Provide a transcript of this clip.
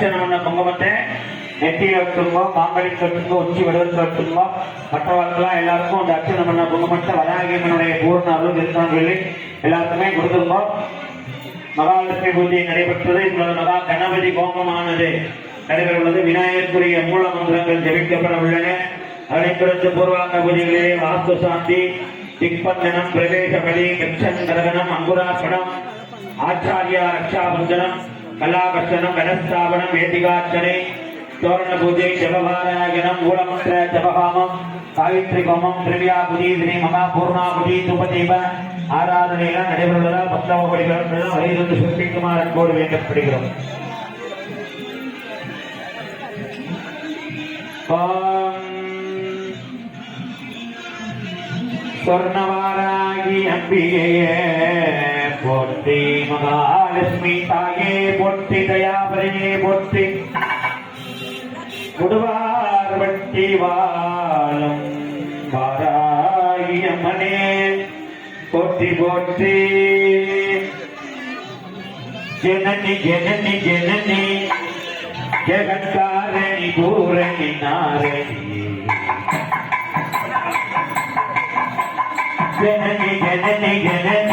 அர்ச்சனை பண்ண குங்குமத்தை நெட்டியில் வச்சுருங்கோ, மாங்கடிக்கு வச்சுருங்கோ, உச்சி வடிவத்தில் வச்சுருங்கோ. மற்றவர்களுக்கெல்லாம் எல்லாருக்கும் அந்த அர்ச்சனை பண்ண குங்குமத்தை வராகியம்மனுடைய பூர்ண அருள் இருக்கணும் சொல்லி எல்லாருக்குமே கொடுத்துருங்கோ. மகாலட்சுமி பூஜை நடைபெற்றது. இப்பொழுது மகா கணபதி கோபமானது நடைபெற உள்ளது. விநாயகருக்குரிய மூல மந்திரங்கள் ஜெபிக்கப்பட உள்ளன. அனைத்து பூர்வாங்க பூஜைகளிலே வாஸ்து சாந்தி, திக்பந்தனம், பிரவேச பலி, கச்சன் கரகணம், அங்குரார்ப்பணம், ஆச்சாரியா ரக்ஷாபந்தனம், கலாகர்ஷனம், கணஸ்தாபனம், வேதிகார்ச்சனை, தோரண பூஜை, ஜபபாராயணம், மூலமந்திர ஜபஹாமம், சாவித்ரி ஹோமம், திரிவியாபுதி, ஸ்ரீ மகா பூர்ணாபுதி, சுபதீப ஆராதனையெல்லாம் நடைபெறுவதால் பக்தவ கோடிகள் வரையிலிருந்து சுருப்பிக்குமாறு அன்போடு வேண்டப்படுகிறோம். சொர்ணவாராகி அம்பிகையே போற்றி, மகாலட்சுமி தாயே போற்றி, தயாபரியே போற்றி, குடுவார் வட்டி வாழும் வாராகி அம்மனே போற்றி போற்றி. ஜனனி ஜனனி ஜனனி ஜெகத்காரணி பூரணி நாரணி, ஜனனி ஜனனி ஜனனி